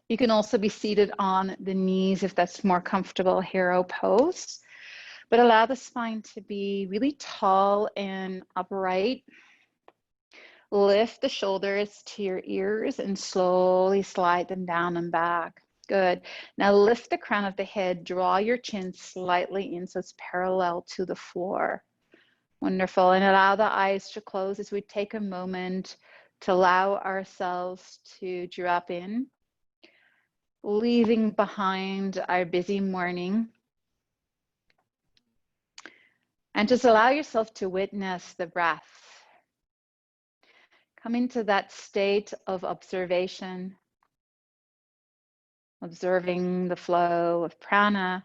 You can also be seated on the knees if that's more comfortable, hero pose. But allow the spine to be really tall and upright. Lift the shoulders to your ears and slowly slide them down and back. Good. Now lift the crown of the head, draw your chin slightly in so it's parallel to the floor. Wonderful. And allow the eyes to close as we take a moment to allow ourselves to drop in, leaving behind our busy morning. And just allow yourself to witness the breath. Come into that state of observation, observing the flow of prana,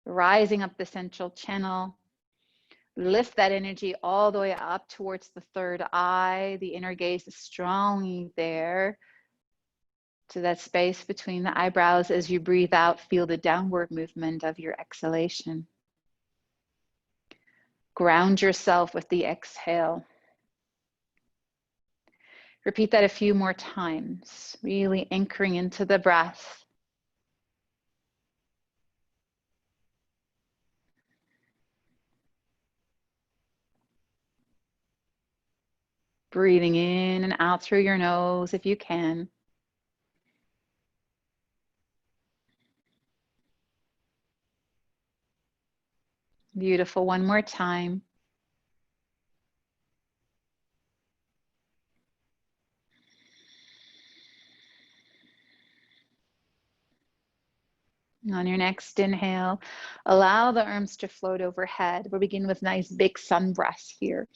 rising up the central channel. Lift that energy all the way up towards the third eye. The inner gaze is strongly there to that space between the eyebrows. As you breathe out, feel the downward movement of your exhalation. Ground yourself with the exhale. Repeat that a few more times, really anchoring into the breath. Breathing in and out through your nose if you can. Beautiful. One more time. On your next inhale, allow the arms to float overhead. We'll begin with nice big sun breaths here.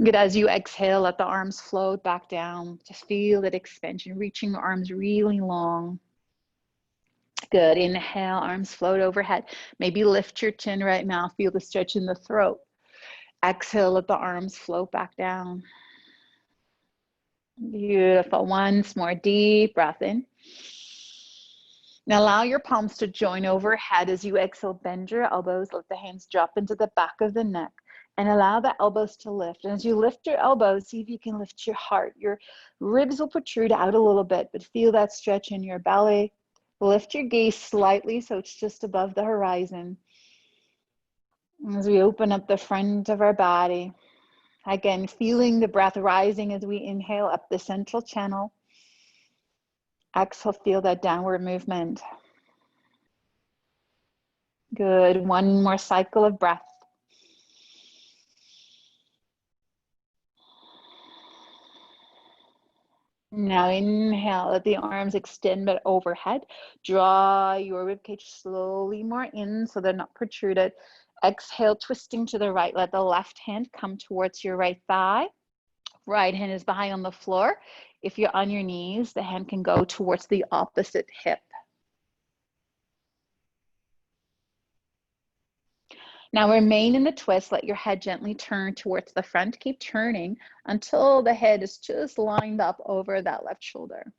Good. As you exhale, let the arms float back down. Just feel that expansion, reaching the arms really long. Good. Inhale, arms float overhead. Maybe lift your chin right now. Feel the stretch in the throat. Exhale, let the arms float back down. Beautiful. Once more, deep breath in. Now allow your palms to join overhead. As you exhale, bend your elbows, let the hands drop into the back of the neck, and allow the elbows to lift. And as you lift your elbows, see if you can lift your heart. Your ribs will protrude out a little bit, but feel that stretch in your belly. Lift your gaze slightly so it's just above the horizon. As we open up the front of our body, again, feeling the breath rising as we inhale up the central channel. Exhale, feel that downward movement. Good. One more cycle of breath. Now inhale, let the arms extend but overhead. Draw your ribcage slowly more in so they're not protruded. Exhale, twisting to the right. Let the left hand come towards your right thigh. Right hand is behind on the floor. If you're on your knees, the hand can go towards the opposite hip. Now remain in the twist. Let your head gently turn towards the front. Keep turning until the head is just lined up over that left shoulder.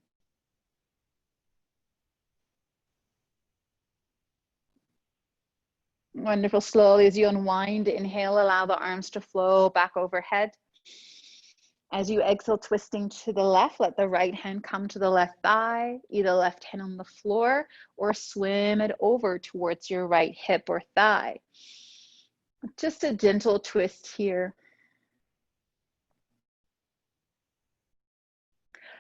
Wonderful. Slowly as you unwind, inhale, allow the arms to flow back overhead. As you exhale, twisting to the left, let the right hand come to the left thigh, either left hand on the floor or swim it over towards your right hip or thigh. Just a gentle twist here.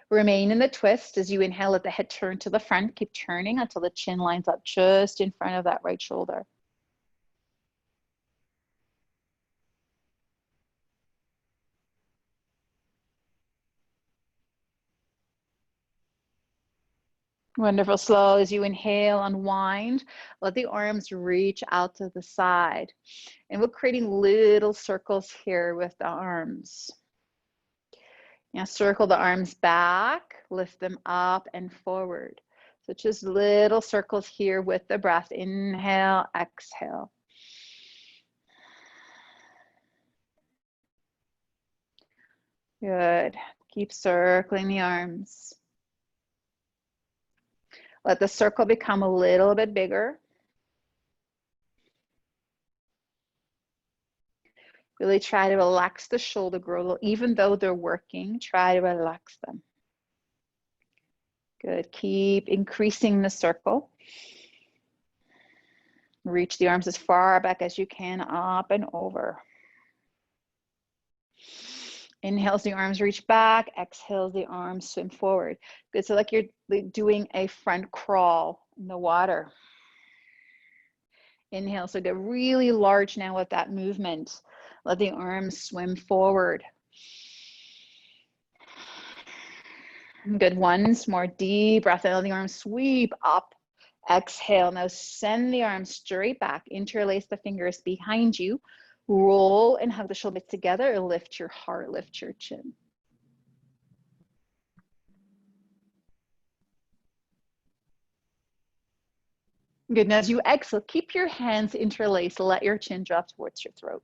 Remain in the twist. As you inhale, let the head turn to the front. Keep turning until the chin lines up just in front of that right shoulder. Wonderful. Slow as you inhale, unwind. Let the arms reach out to the side. And we're creating little circles here with the arms. Now circle the arms back, lift them up and forward. So just little circles here with the breath. Inhale, exhale. Good. Keep circling the arms. Let the circle become a little bit bigger. Really try to relax the shoulder girdle. Even though they're working, try to relax them. Good. Keep increasing the circle. Reach the arms as far back as you can, up and over. Inhales, the arms reach back. Exhales, the arms swim forward. Good. So like you're doing a front crawl in the water. Inhale. So get really large now with that movement. Let the arms swim forward. Good. Once more deep breath in. Let the arms sweep up. Exhale. Now send the arms straight back. Interlace the fingers behind you. Roll and hug the shoulders together. Lift your heart, lift your chin. Good. And as you exhale, keep your hands interlaced. Let your chin drop towards your throat.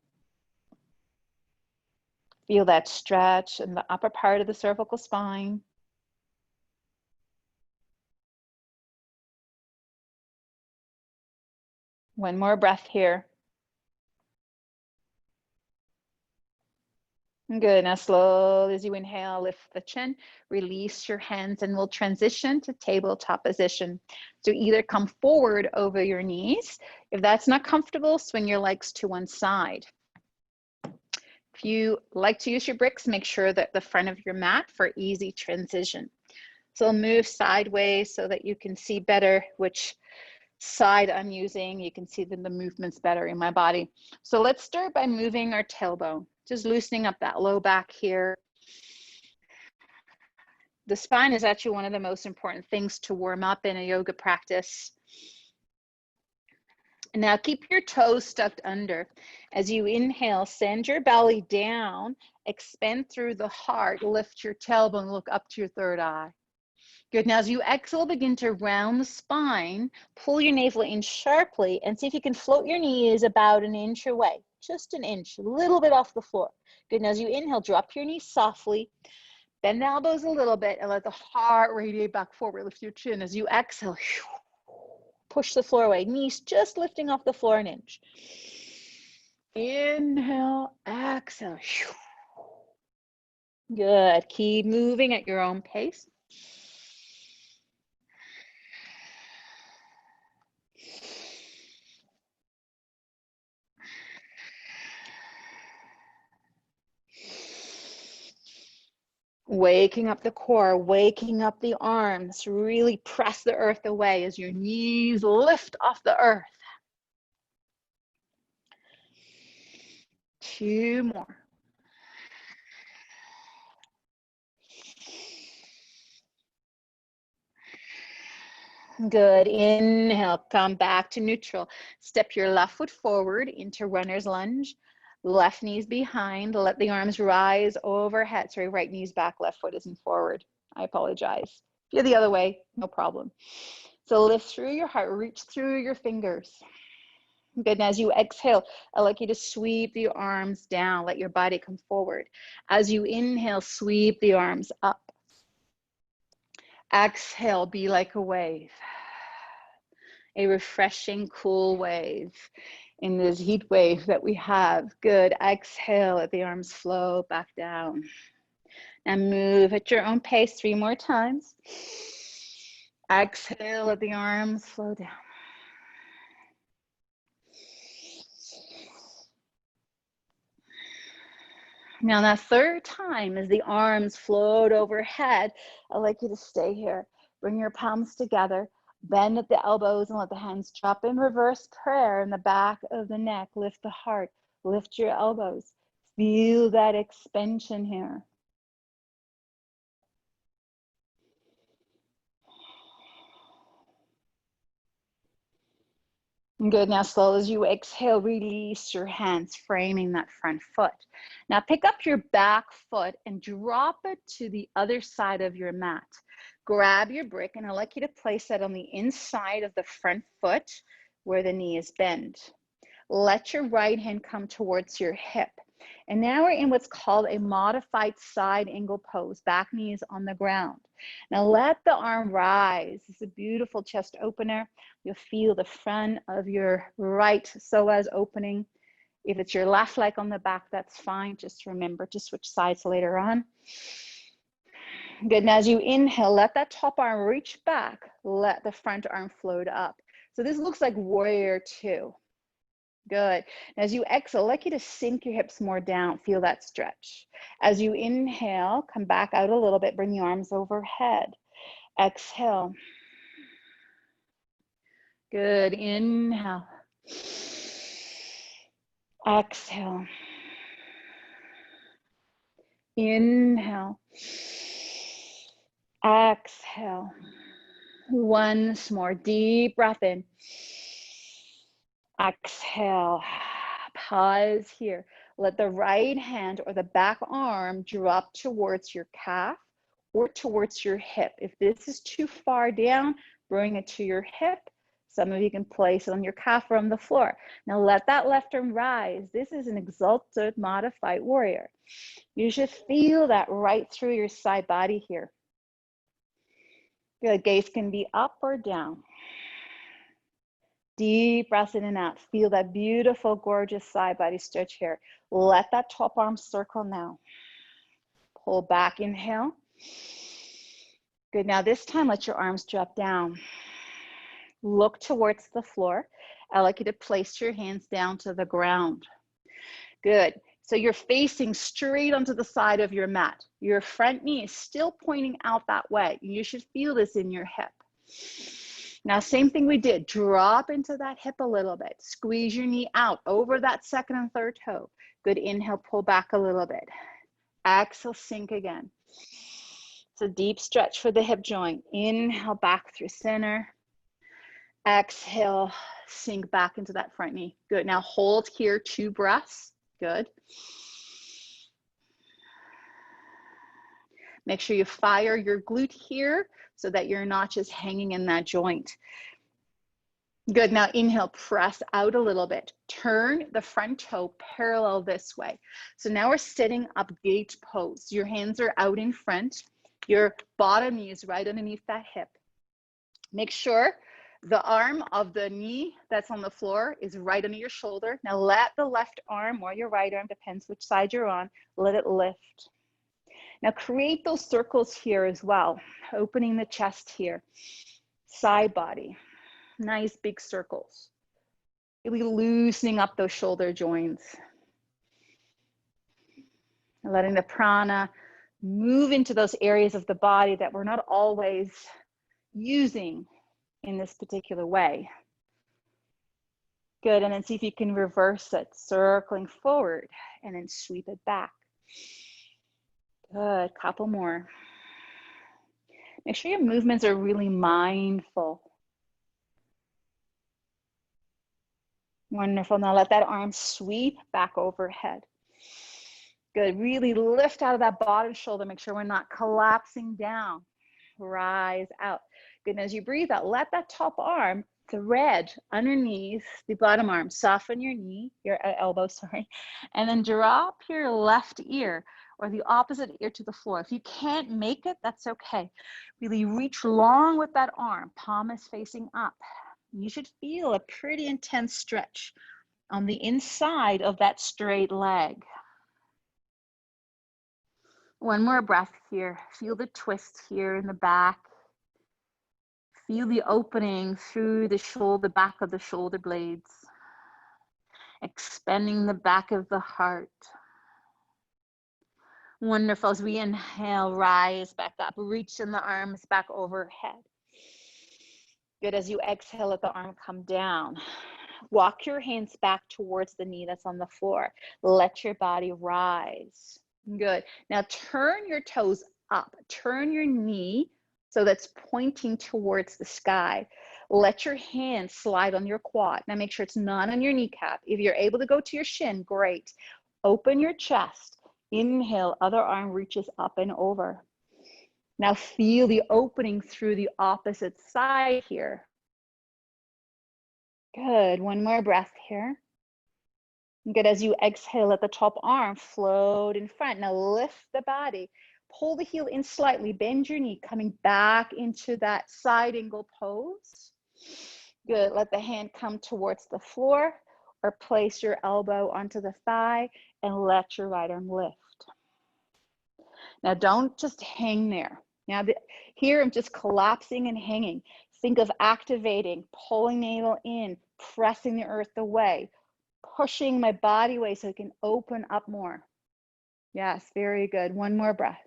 Feel that stretch in the upper part of the cervical spine. One more breath here. Good. Now slowly as you inhale, lift the chin, release your hands, and we'll transition to tabletop position. So either come forward over your knees. If that's not comfortable, swing your legs to one side. If you like to use your bricks, make sure that the front of your mat for easy transition. So move sideways so that you can see better which side I'm using. You can see the movements better in my body. So let's start by moving our tailbone, just loosening up that low back here. The spine is actually one of the most important things to warm up in a yoga practice. Now keep your toes tucked under. As you inhale, send your belly down, expand through the heart, lift your tailbone, look up to your third eye. Good. Now as you exhale, begin to round the spine, pull your navel in sharply, and see if you can float your knees about an inch away, just an inch, a little bit off the floor. Good. Now as you inhale, drop your knees softly, bend the elbows a little bit, and let the heart radiate back forward. Lift your chin. As you exhale, push the floor away, knees just lifting off the floor an inch. Inhale, exhale. Good. Keep moving at your own pace. Waking up the core, waking up the arms. Really press the earth away as your knees lift off the earth. 2 more. Good. Inhale, come back to neutral. Step your left foot forward into runner's lunge. Left knee's behind. Let the arms rise overhead. Sorry, right knee's back, left foot isn't forward. I apologize. If you're the other way, no problem. So lift through your heart, reach through your fingers. Good. And as you exhale, I'd like you to sweep the arms down. Let your body come forward. As you inhale, sweep the arms up. Exhale, be like a wave. A refreshing, cool wave in this heat wave that we have. Good. Exhale, let the arms flow back down. And move at your own pace 3 more times. Exhale, let the arms flow down. Now that third time, as the arms float overhead, I'd like you to stay here. Bring your palms together, bend at the elbows, and let the hands drop in reverse prayer in the back of the neck. Lift the heart, lift your elbows. Feel that expansion here. Good. Now, slow as you exhale, release your hands, framing that front foot. Now, pick up your back foot and drop it to the other side of your mat. Grab your brick, and I'd like you to place that on the inside of the front foot where the knee is bent. Let your right hand come towards your hip. And now we're in what's called a modified side angle pose. Back knee is on the ground. Now let the arm rise. It's a beautiful chest opener. You'll feel the front of your right psoas opening. If it's your left leg on the back, that's fine. Just remember to switch sides later on. Good. Now as you inhale, let that top arm reach back. Let the front arm float up. So this looks like warrior two. Good. And as you exhale, I'd like you to sink your hips more down. Feel that stretch. As you inhale, come back out a little bit. Bring the arms overhead. Exhale. Good. Inhale. Exhale. Inhale. Exhale. Once more. Deep breath in. Exhale. Pause here. Let the right hand or the back arm drop towards your calf or towards your hip. If this is too far down, bring it to your hip. Some of you can place it on your calf or on the floor. Now let that left arm rise. This is an exalted modified warrior. You should feel that right through your side body here. The gaze can be up or down. Deep breath in and out. Feel that beautiful, gorgeous side body stretch here. Let that top arm circle now. Pull back, inhale. Good, now this time let your arms drop down. Look towards the floor. I'd like you to place your hands down to the ground. Good, so you're facing straight onto the side of your mat. Your front knee is still pointing out that way. You should feel this in your hip. Now, same thing we did, drop into that hip a little bit. Squeeze your knee out over that second and third toe. Good, inhale, pull back a little bit. Exhale, sink again. It's a deep stretch for the hip joint. Inhale, back through center. Exhale, sink back into that front knee. Good, now hold here, 2 breaths. Good. Make sure you fire your glute here so that you're not just hanging in that joint. Good, now inhale, press out a little bit. Turn the front toe parallel this way. So now we're sitting up gate pose. Your hands are out in front. Your bottom knee is right underneath that hip. Make sure the arm of the knee that's on the floor is right under your shoulder. Now let the left arm or your right arm, depends which side you're on, let it lift. Now create those circles here as well, opening the chest here, side body, nice big circles. Really loosening up those shoulder joints. Letting the prana move into those areas of the body that we're not always using in this particular way. Good, and then see if you can reverse it, circling forward and then sweep it back. Good, couple more. Make sure your movements are really mindful. Wonderful, now let that arm sweep back overhead. Good, really lift out of that bottom shoulder. Make sure we're not collapsing down. Rise out. Good, and as you breathe out, let that top arm thread underneath the bottom arm. Soften your knee, your elbow, sorry. And then drop your left ear or the opposite ear to the floor. If you can't make it, that's okay. Really reach long with that arm. Palm is facing up. You should feel a pretty intense stretch on the inside of that straight leg. One more breath here. Feel the twist here in the back. Feel the opening through the shoulder, back of the shoulder blades. Expanding the back of the heart. Wonderful. As we inhale, rise back up. Reaching the arms back overhead. Good. As you exhale, let the arm come down. Walk your hands back towards the knee that's on the floor. Let your body rise. Good. Now turn your toes up. Turn your knee so that's pointing towards the sky. Let your hand slide on your quad. Now make sure it's not on your kneecap. If you're able to go to your shin, great. Open your chest. Inhale, other arm reaches up and over. Now feel the opening through the opposite side here. Good. One more breath here. Good, as you exhale, let the top arm float in front. Now lift the body, pull the heel in slightly, bend your knee, coming back into that side angle pose. Good, let the hand come towards the floor or place your elbow onto the thigh and let your right arm lift. Now don't just hang there. Now, here I'm just collapsing and hanging. Think of activating, pulling navel in, pressing the earth away, pushing my body away so it can open up more. Yes, very good. One more breath.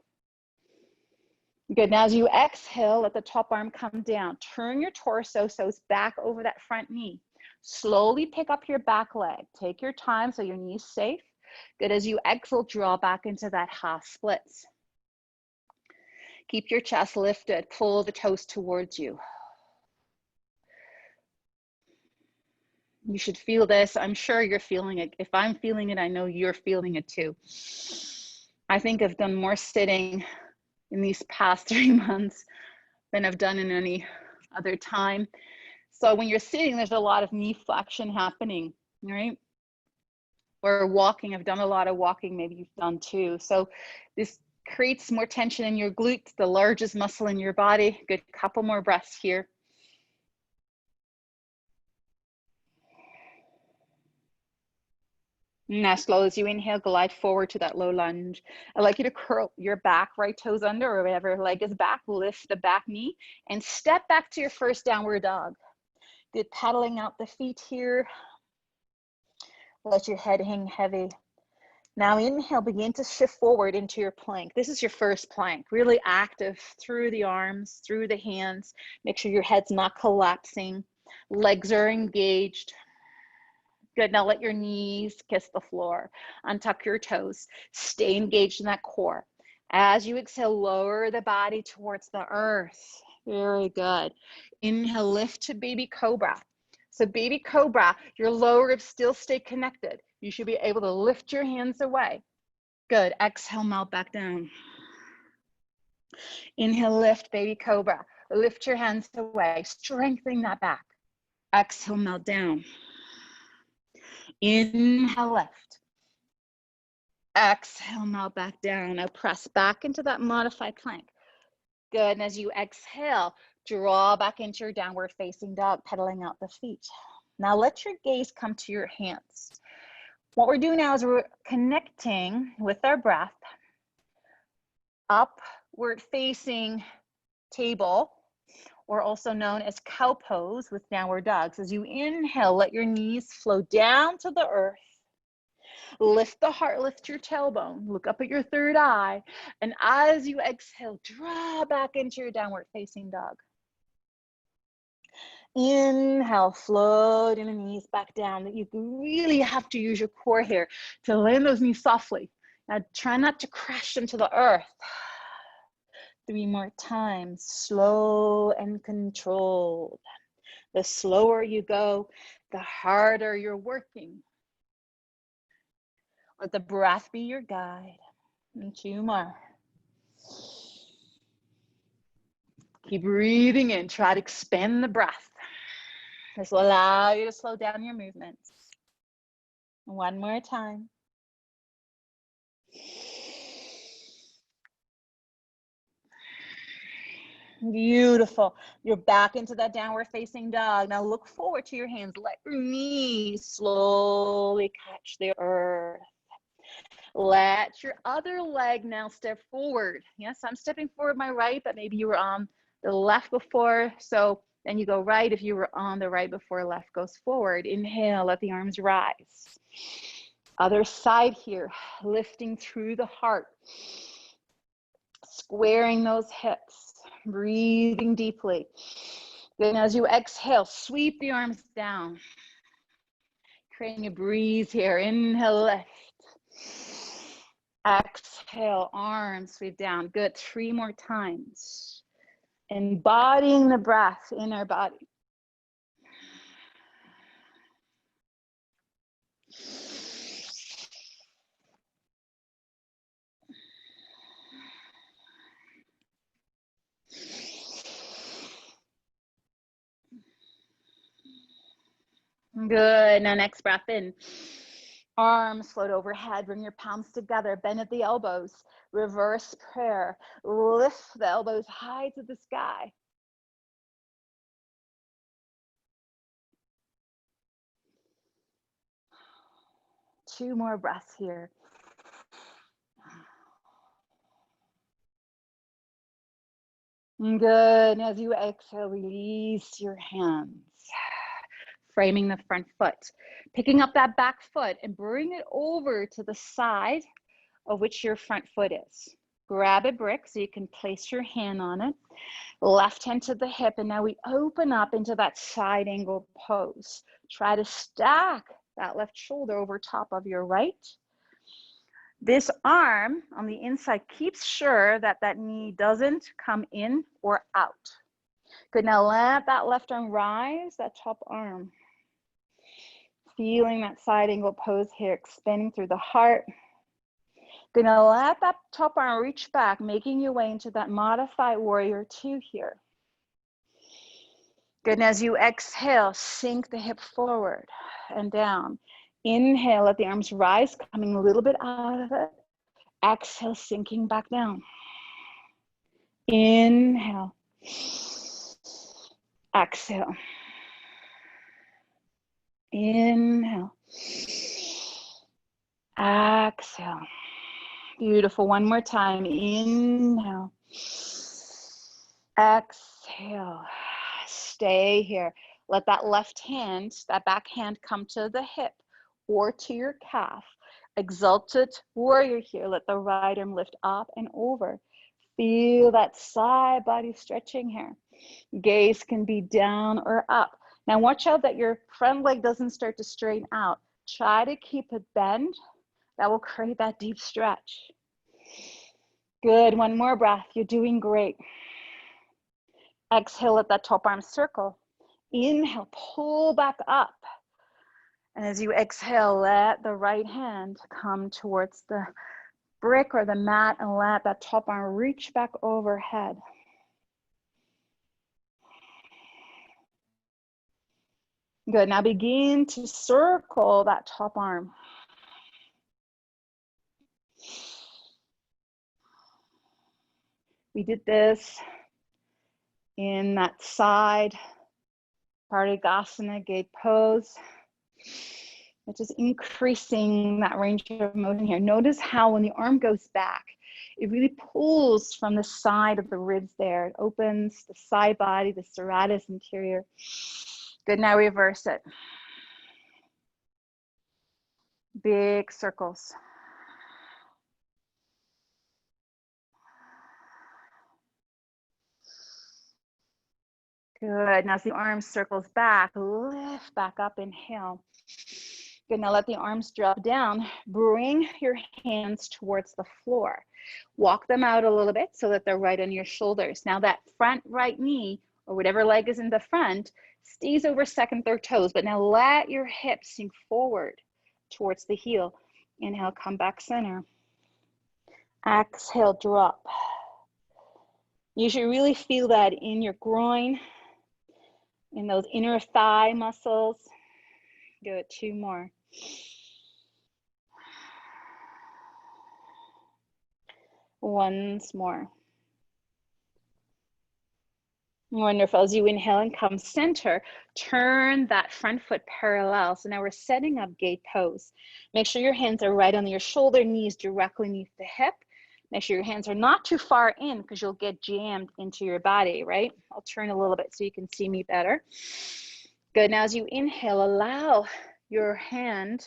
Good. Now, as you exhale, let the top arm come down. Turn your torso so it's back over that front knee. Slowly pick up your back leg. Take your time so your knee's safe. Good. As you exhale, draw back into that half splits. Keep your chest lifted. Pull the toes towards you. You should feel this. I'm sure you're feeling it. If I'm feeling it, I know you're feeling it too. I think I've done more sitting in these past 3 months than I've done in any other time. So when you're sitting, there's a lot of knee flexion happening, right? Or walking. I've done a lot of walking, maybe you've done too. So this creates more tension in your glutes, the largest muscle in your body. Good, couple more breaths here. Now, slow as you inhale, glide forward to that low lunge. I'd like you to curl your back, right toes under, or whatever leg is back. Lift the back knee and step back to your first downward dog. Good, paddling out the feet here. Let your head hang heavy. Now inhale, begin to shift forward into your plank. This is your first plank, really active through the arms, through the hands. Make sure your head's not collapsing. Legs are engaged. Good, now let your knees kiss the floor. Untuck your toes. Stay engaged in that core. As you exhale, lower the body towards the earth. Very good. Inhale, lift to baby cobra. So baby cobra, your lower ribs still stay connected. You should be able to lift your hands away. Good, exhale, melt back down. Inhale, lift, baby cobra. Lift your hands away, strengthening that back. Exhale, melt down. Inhale, lift. Exhale, melt back down. Now press back into that modified plank. Good, and as you exhale, draw back into your downward facing dog, pedaling out the feet. Now let your gaze come to your hands. What we're doing now is we're connecting with our breath. Upward facing table, or also known as cow pose with downward dogs. As you inhale, let your knees flow down to the earth. Lift the heart, lift your tailbone, look up at your third eye, and as you exhale, draw back into your downward facing dog. Inhale, floating the knees back down. That you really have to use your core here to land those knees softly. Now try not to crash into the earth. 3 more times, slow and controlled. The slower you go, the harder you're working. Let the breath be your guide. And 2 more. Keep breathing in. Try to expand the breath. This will allow you to slow down your movements. 1 more time. Beautiful. You're back into that downward facing dog. Now look forward to your hands. Let your knees slowly catch the earth. Let your other leg now step forward. Yes, I'm stepping forward my right, but maybe you were on the left before. So then you go right. If you were on the right before, left goes forward. Inhale, let the arms rise. Other side here, lifting through the heart. Squaring those hips, breathing deeply. Then as you exhale, sweep the arms down. Creating a breeze here. Inhale, lift. Exhale, arms sweep down. Good, 3 more times. Embodying the breath in our body. Good, now next breath in. Arms float overhead, bring your palms together, bend at the elbows, reverse prayer. Lift the elbows high to the sky. Two more breaths here. Good. And as you exhale, release your hands, framing the front foot. Picking up that back foot and bring it over to the side of which your front foot is. Grab a brick so you can place your hand on it. Left hand to the hip, and now we open up into that side angle pose. Try to stack that left shoulder over top of your right. This arm on the inside keeps sure that that knee doesn't come in or out. Good, now let that left arm rise, that top arm. Feeling that side angle pose here, expanding through the heart. Good, now let that top arm reach back, making your way into that modified warrior two here. Good, and as you exhale, sink the hip forward and down. Inhale, let the arms rise, coming a little bit out of it. Exhale, sinking back down. Inhale. Exhale. Inhale. Exhale. Beautiful. One more time. Inhale. Exhale. Stay here. Let that left hand, that back hand, come to the hip or to your calf. Exalted warrior here. Let the right arm lift up and over. Feel that side body stretching here. Gaze can be down or up. Now watch out that your front leg doesn't start to straighten out. Try to keep it bent. That will create that deep stretch. Good, one more breath. You're doing great. Exhale, let that top arm circle. Inhale, pull back up. And as you exhale, let the right hand come towards the brick or the mat and let that top arm reach back overhead. Good, now begin to circle that top arm. We did this in that side Parigasana gate pose, which is increasing that range of motion here. Notice how when the arm goes back, it really pulls from the side of the ribs there. It opens the side body, the serratus anterior. Good, now reverse it. Big circles. Good, now as the arm circles back, lift back up, inhale. Good, now let the arms drop down. Bring your hands towards the floor. Walk them out a little bit so that they're right on your shoulders. Now that front right knee, or whatever leg is in the front, stays over second, third toes, but now let your hips sink forward towards the heel. Inhale, come back center. Exhale, drop. You should really feel that in your groin, in those inner thigh muscles. Good, two more. Once more. Wonderful. As you inhale and come center, turn that front foot parallel. So now we're setting up gate pose. Make sure your hands are right on your shoulder, knees directly beneath the hip. Make sure your hands are not too far in because you'll get jammed into your body, right? I'll turn a little bit so you can see me better. Good, now as you inhale, allow your hand,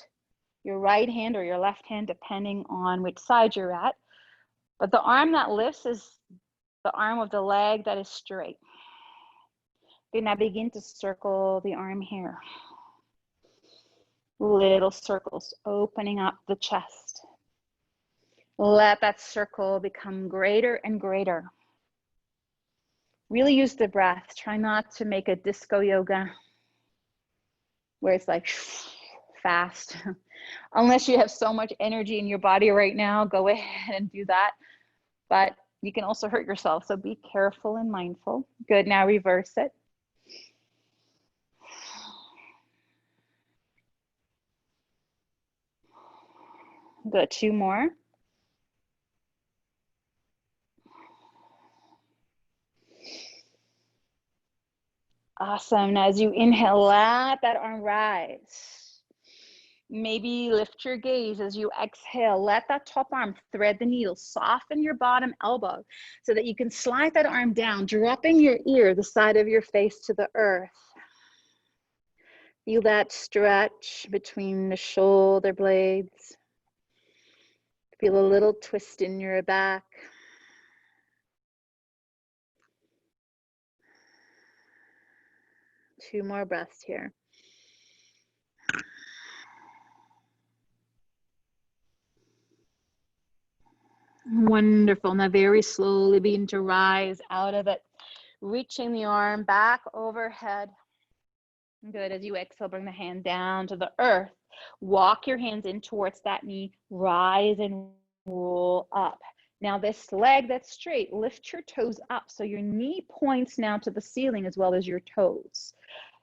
your right hand or your left hand, depending on which side you're at. But the arm that lifts is the arm of the leg that is straight. Good, now begin to circle the arm here. Little circles, opening up the chest. Let that circle become greater and greater. Really use the breath. Try not to make a disco yoga where it's like fast. Unless you have so much energy in your body right now, go ahead and do that. But you can also hurt yourself, so be careful and mindful. Good, now reverse it. Good, two more. Awesome. Now as you inhale, let that arm rise. Maybe lift your gaze as you exhale. Let that top arm thread the needle. Soften your bottom elbow so that you can slide that arm down, dropping your ear, the side of your face, to the earth. Feel that stretch between the shoulder blades. Feel a little twist in your back. Two more breaths here. Wonderful. Now very slowly begin to rise out of it, reaching the arm back overhead. Good. As you exhale, bring the hand down to the earth. Walk your hands in towards that knee. Rise and roll up. Now this leg that's straight, lift your toes up so your knee points now to the ceiling as well as your toes.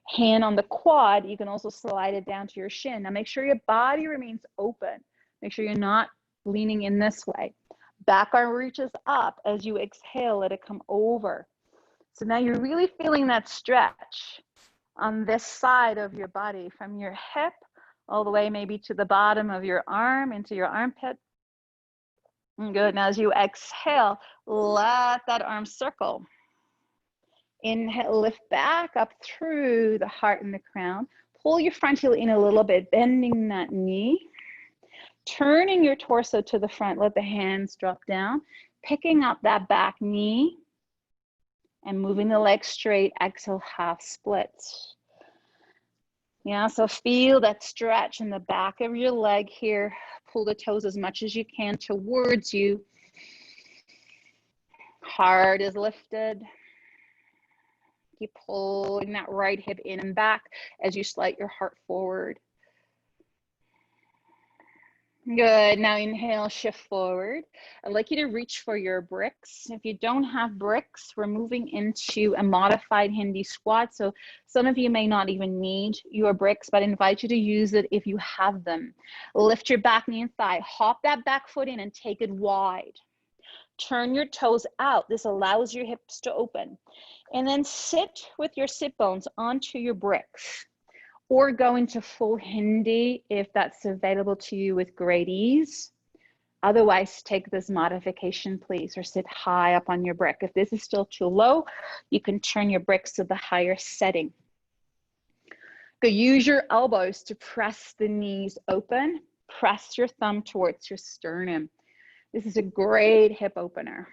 Hand on the quad, you can also slide it down to your shin. Now make sure your body remains open. Make sure you're not leaning in this way. Back arm reaches up. As you exhale, let it come over. So now you're really feeling that stretch on this side of your body, from your hip all the way maybe to the bottom of your arm, into your armpit. Good. Now as you exhale, let that arm circle. Inhale, lift back up through the heart and the crown. Pull your front heel in a little bit, bending that knee. Turning your torso to the front, let the hands drop down. Picking up that back knee and moving the leg straight. Exhale, half split. Yeah, so feel that stretch in the back of your leg here. Pull the toes as much as you can towards you. Heart is lifted. Keep pulling that right hip in and back as you slide your heart forward. Good. Now inhale, shift forward. I'd like you to reach for your bricks. If you don't have bricks, we're moving into a modified Hindi squat. So some of you may not even need your bricks, but I invite you to use it if you have them. Lift your back knee and thigh. Hop that back foot in and take it wide. Turn your toes out. This allows your hips to open. And then sit with your sit bones onto your bricks. Or go into full Hindi if that's available to you with great ease. Otherwise, take this modification, please, or sit high up on your brick. If this is still too low, you can turn your bricks to the higher setting. Go use your elbows to press the knees open. Press your thumb towards your sternum. This is a great hip opener.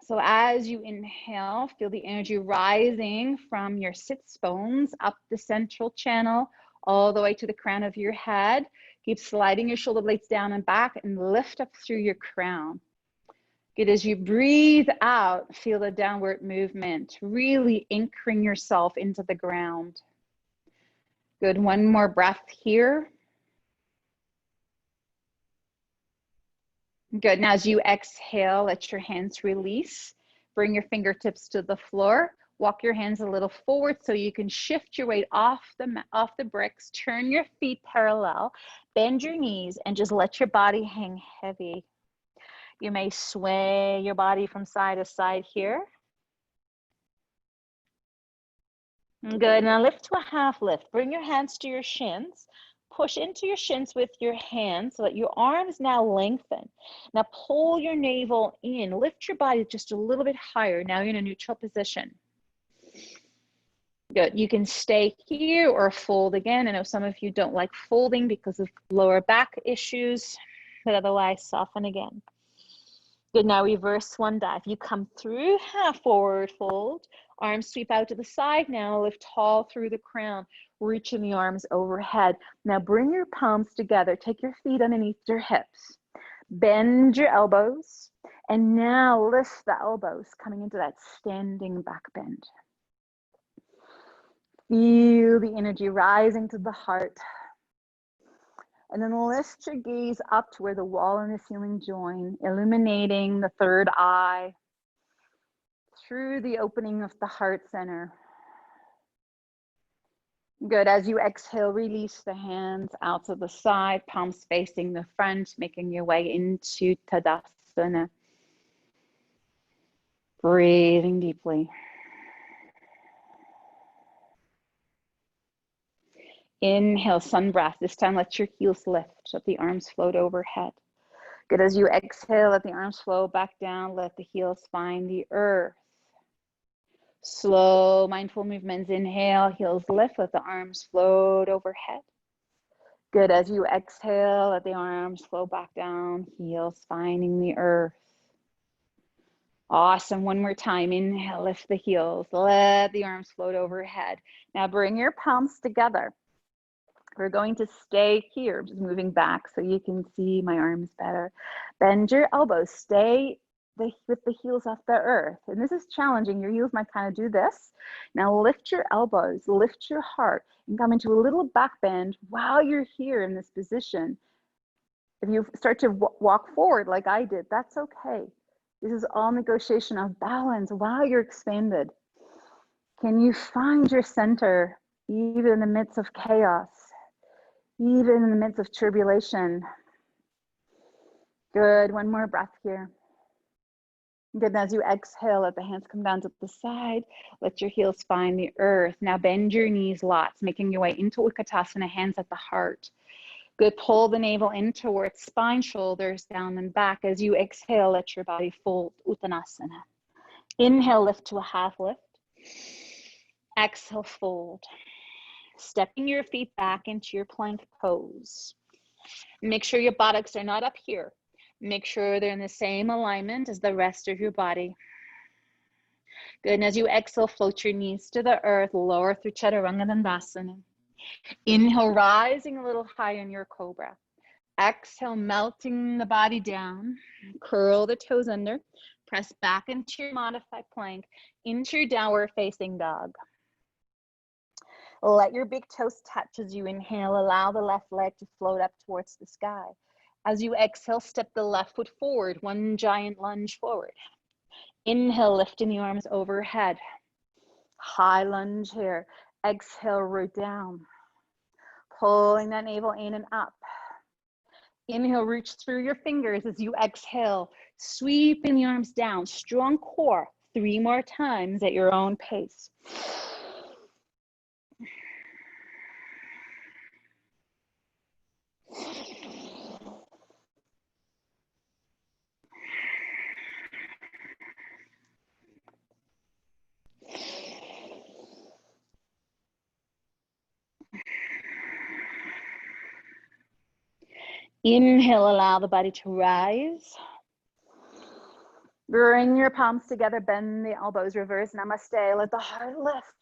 So as you inhale, feel the energy rising from your sits bones up the central channel, all the way to the crown of your head. Keep sliding your shoulder blades down and back and lift up through your crown. Good. As you breathe out, feel the downward movement, really anchoring yourself into the ground. Good. One more breath here. Good. Now as you exhale, let your hands release. Bring your fingertips to the floor. Walk your hands a little forward so you can shift your weight off the bricks. Turn your feet parallel. Bend your knees and just let your body hang heavy. You may sway your body from side to side here. Good. Now lift to a half lift. Bring your hands to your shins. Push into your shins with your hands so that your arms now lengthen. Now pull your navel in. Lift your body just a little bit higher. Now you're in a neutral position. Good. You can stay here or fold again. I know some of you don't like folding because of lower back issues, but otherwise soften again. Good. Now reverse one dive. You come through, half forward fold. Arms sweep out to the side. Now lift tall through the crown, reaching the arms overhead. Now bring your palms together. Take your feet underneath your hips. Bend your elbows. And now lift the elbows, coming into that standing back bend. Feel the energy rising to the heart. And then lift your gaze up to where the wall and the ceiling join, illuminating the third eye through the opening of the heart center. Good. As you exhale, release the hands out to the side, palms facing the front, making your way into Tadasana. Breathing deeply. Inhale, sun breath. This time, let your heels lift. Let the arms float overhead. Good. As you exhale, let the arms flow back down. Let the heels find the earth. Slow, mindful movements. Inhale, heels lift. Let the arms float overhead. Good. As you exhale, let the arms flow back down. Heels finding the earth. Awesome. One more time. Inhale, lift the heels. Let the arms float overhead. Now bring your palms together. We're going to stay here, just moving back so you can see my arms better. Bend your elbows. Stay with the heels off the earth. And this is challenging. Your heels might kind of do this. Now lift your elbows, lift your heart, and come into a little back bend while you're here in this position. If you start to walk forward like I did, that's okay. This is all negotiation of balance while you're expanded. Can you find your center even in the midst of chaos, even in the midst of tribulation? Good. One more breath here. Good. And as you exhale, let the hands come down to the side. Let your heels find the earth. Now bend your knees lots, making your way into Utkatasana, hands at the heart. Good. Pull the navel in towards spine, shoulders down and back. As you exhale, let your body fold, Uttanasana. Inhale, lift to a half lift. Exhale, fold. Stepping your feet back into your plank pose. Make sure your buttocks are not up here. Make sure they're in the same alignment as the rest of your body. Good. And as you exhale, float your knees to the earth, lower through Chaturanga Dandasana. Inhale, rising a little higher in your cobra. Exhale, melting the body down. Curl the toes under. Press back into your modified plank, into your downward facing dog. Let your big toes touch as you inhale. Allow the left leg to float up towards the sky. As you exhale, step the left foot forward, one giant lunge forward. Inhale, lifting the arms overhead. High lunge here. Exhale, root down. Pulling that navel in and up. Inhale, reach through your fingers as you exhale, sweeping the arms down. Strong core. 3 more times at your own pace. Inhale, allow the body to rise. Bring your palms together, bend the elbows, reverse namaste. Let the heart lift.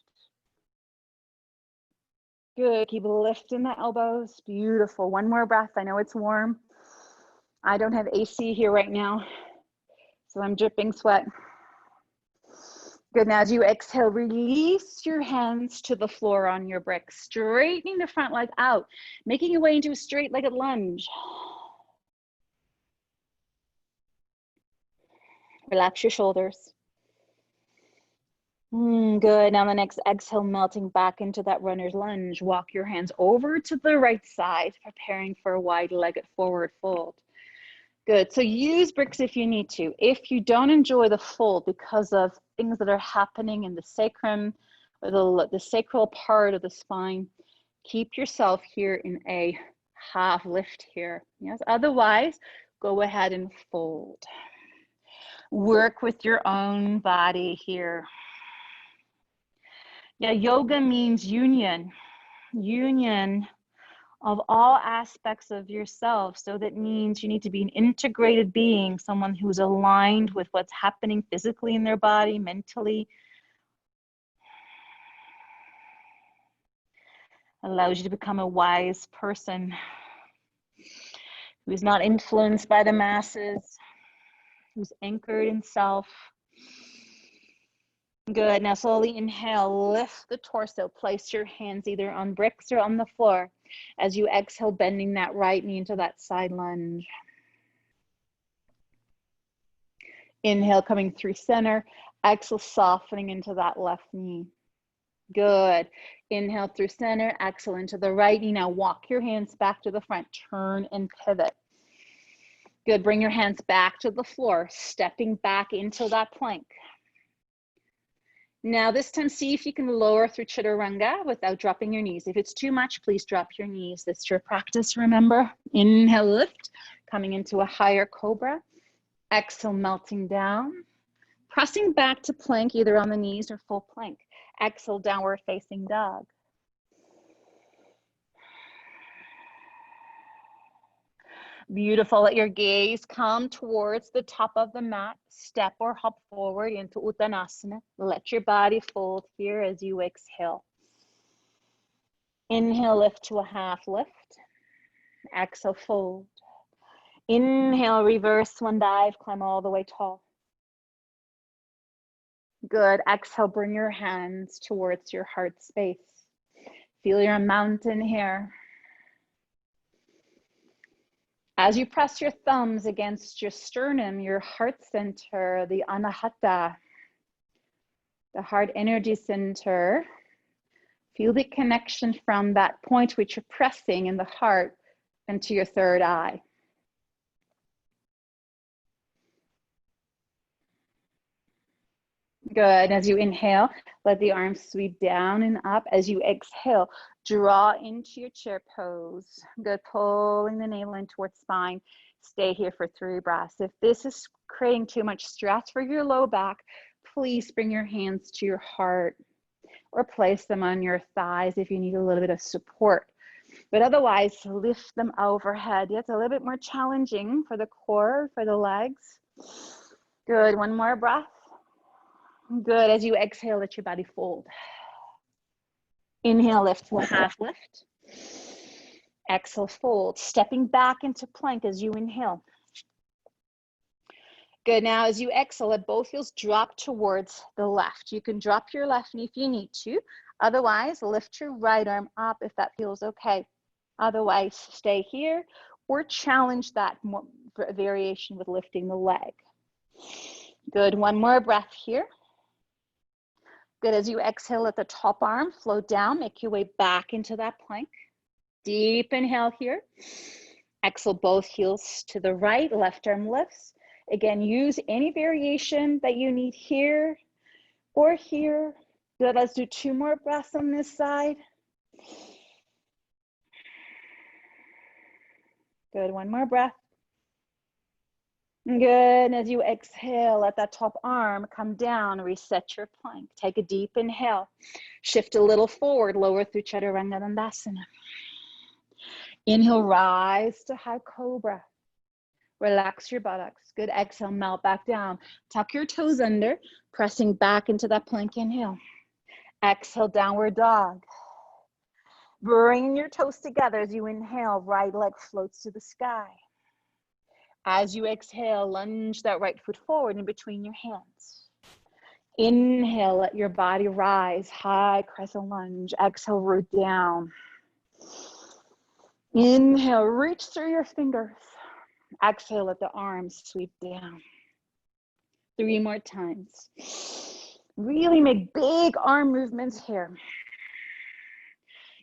Good, keep lifting the elbows. Beautiful. One more breath. I know it's warm. I don't have AC here right now, so I'm dripping sweat. Good, now as you exhale, release your hands to the floor on your bricks, straightening the front leg out, making your way into a straight-legged lunge. Relax your shoulders. Good, now the next exhale, melting back into that runner's lunge. Walk your hands over to the right side, preparing for a wide-legged forward fold. Good, so use bricks if you need to. If you don't enjoy the fold because of things that are happening in the sacrum or the sacral part of the spine, keep yourself here in a half lift here. Yes, otherwise, go ahead and fold. Work with your own body here. Yeah, yoga means union of all aspects of yourself. So that means you need to be an integrated being, someone who's aligned with what's happening physically in their body, mentally. Allows you to become a wise person who's not influenced by the masses, who's anchored in self. Good, now slowly inhale, lift the torso, place your hands either on bricks or on the floor. As you exhale, bending that right knee into that side lunge. Inhale, coming through center. Exhale, softening into that left knee. Good. Inhale through center. Exhale into the right knee. Now walk your hands back to the front. Turn and pivot. Good. Bring your hands back to the floor. Stepping back into that plank. Now this time, see if you can lower through chaturanga without dropping your knees. If it's too much, please drop your knees. This is your practice, remember. Inhale, lift, coming into a higher cobra. Exhale, melting down. Pressing back to plank, either on the knees or full plank. Exhale, downward facing dog. Beautiful. Let your gaze come towards the top of the mat. Step or hop forward into Uttanasana. Let your body fold here as you exhale. Inhale, lift to a half lift. Exhale, fold. Inhale, reverse one dive, climb all the way tall. Good. Exhale, bring your hands towards your heart space. Feel your mountain here. As you press your thumbs against your sternum, your heart center, the anahata, the heart energy center, feel the connection from that point which you're pressing in the heart into your third eye. Good. As you inhale, let the arms sweep down and up. As you exhale, draw into your chair pose. Good. Pulling the navel in towards spine. Stay here for 3 breaths. If this is creating too much stress for your low back, please bring your hands to your heart or place them on your thighs if you need a little bit of support. But otherwise, lift them overhead. It's a little bit more challenging for the core, for the legs. Good. One more breath. Good. As you exhale, let your body fold. Inhale, lift to a half lift. Exhale, fold. Stepping back into plank as you inhale. Good. Now, as you exhale, let both heels drop towards the left. You can drop your left knee if you need to. Otherwise, lift your right arm up if that feels okay. Otherwise, stay here or challenge that variation with lifting the leg. Good. One more breath here. Good. As you exhale, let the top arm flow down. Make your way back into that plank. Deep inhale here. Exhale, both heels to the right. Left arm lifts. Again, use any variation that you need here or here. Good. Let's do 2 more breaths on this side. Good. One more breath. Good. As you exhale, let that top arm come down. Reset your plank. Take a deep inhale. Shift a little forward. Lower through Chaturanga Dandasana. Inhale, rise to high cobra. Relax your buttocks. Good. Exhale, melt back down. Tuck your toes under, pressing back into that plank inhale. Exhale, downward dog. Bring your toes together as you inhale. Right leg floats to the sky. As you exhale, lunge that right foot forward in between your hands. Inhale, let your body rise. High crescent lunge. Exhale, root down. Inhale, reach through your fingers. Exhale, let the arms sweep down. 3 more times. Really make big arm movements here.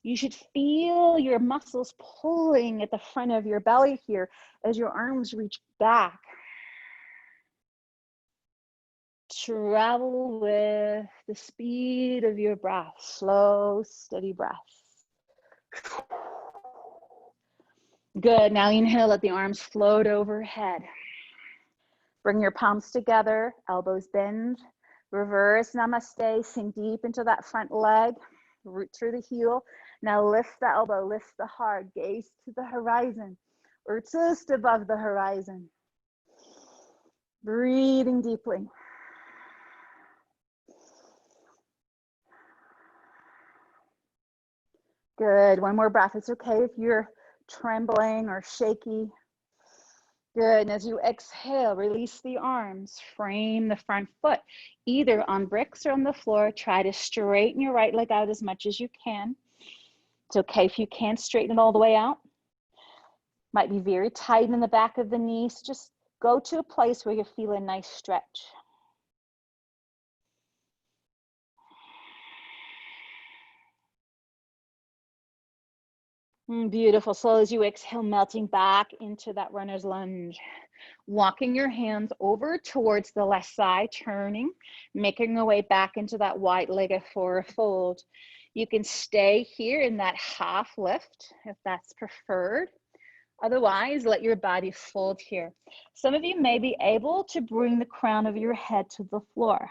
You should feel your muscles pulling at the front of your belly here as your arms reach back. Travel with the speed of your breath. Slow, steady breath. Good. Now inhale, let the arms float overhead. Bring your palms together, elbows bend. Reverse namaste, sink deep into that front leg. Root through the heel. Now lift the elbow, lift the heart, gaze to the horizon or just above the horizon. Breathing deeply. Good. One more breath. It's okay if you're trembling or shaky. Good. And as you exhale, release the arms. Frame the front foot either on bricks or on the floor. Try to straighten your right leg out as much as you can. It's okay if you can't straighten it all the way out. Might be very tight in the back of the knees. Just go to a place where you feel a nice stretch. Beautiful. So as you exhale, melting back into that runner's lunge. Walking your hands over towards the left side, turning, making your way back into that wide-legged forward fold. You can stay here in that half lift if that's preferred. Otherwise, let your body fold here. Some of you may be able to bring the crown of your head to the floor.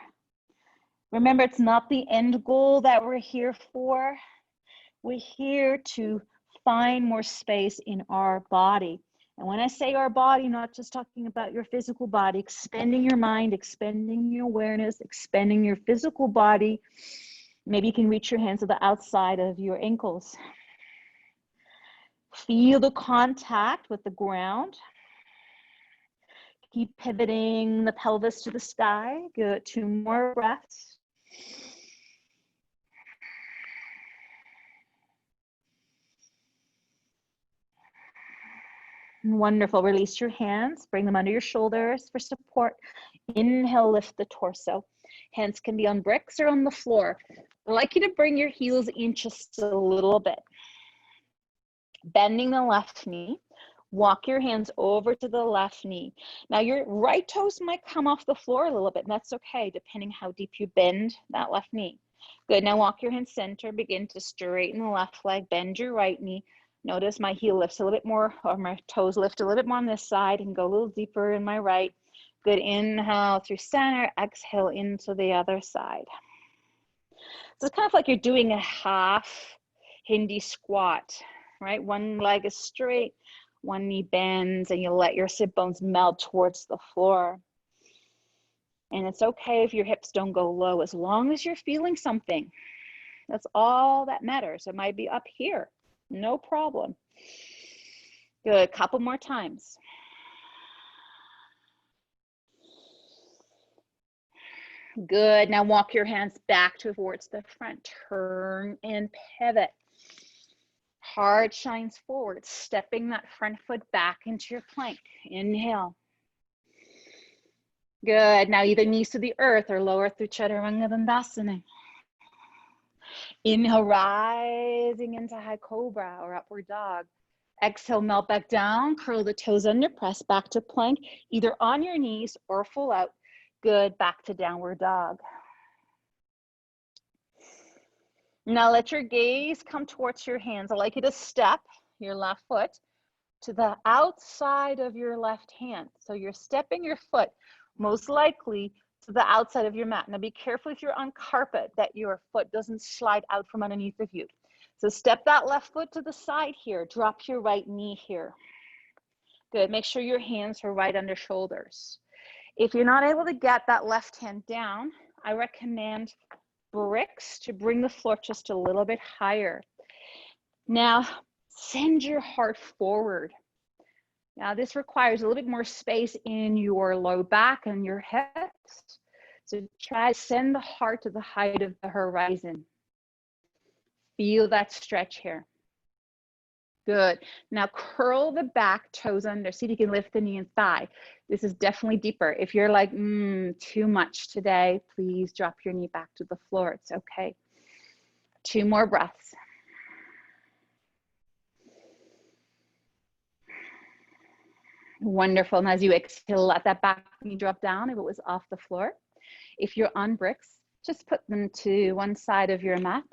Remember, it's not the end goal that we're here for. We're here to find more space in our body. And when I say our body, not just talking about your physical body, expanding your mind, expanding your awareness, expanding your physical body. Maybe you can reach your hands to the outside of your ankles. Feel the contact with the ground. Keep pivoting the pelvis to the sky. Good, 2 more breaths. Wonderful. Release your hands. Bring them under your shoulders for support. Inhale, lift the torso. Hands can be on bricks or on the floor. I'd like you to bring your heels in just a little bit. Bending the left knee. Walk your hands over to the left knee. Now your right toes might come off the floor a little bit, and that's okay, depending how deep you bend that left knee. Good, now walk your hands center, begin to straighten the left leg, bend your right knee. Notice my heel lifts a little bit more, or my toes lift a little bit more on this side and go a little deeper in my right. Good, inhale through center, exhale into the other side. So it's kind of like you're doing a half Hindi squat, right? One leg is straight, one knee bends, and you let your sit bones melt towards the floor. And it's okay if your hips don't go low, as long as you're feeling something. That's all that matters. It might be up here, no problem. Good, couple more times. Good, now walk your hands back towards the front, turn and pivot. Heart shines forward, stepping that front foot back into your plank. Inhale. Good, now either knees to the earth or lower through Chaturanga Dandasana. Inhale, rising into high cobra or upward dog. Exhale, melt back down, curl the toes under, press back to plank, either on your knees or full out. Good, back to downward dog. Now let your gaze come towards your hands. I'd like you to step your left foot to the outside of your left hand. So you're stepping your foot most likely to the outside of your mat. Now be careful if you're on carpet that your foot doesn't slide out from underneath of you. So step that left foot to the side here. Drop your right knee here. Good, make sure your hands are right under shoulders. If you're not able to get that left hand down, I recommend bricks to bring the floor just a little bit higher. Now, send your heart forward. Now, this requires a little bit more space in your low back and your hips. So try to send the heart to the height of the horizon. Feel that stretch here. Good. Now curl the back, toes under. See if you can lift the knee and thigh. This is definitely deeper. If you're like, too much today, please drop your knee back to the floor. It's okay. 2 more breaths. Wonderful. And as you exhale, let that back knee drop down if it was off the floor. If you're on bricks, just put them to one side of your mat.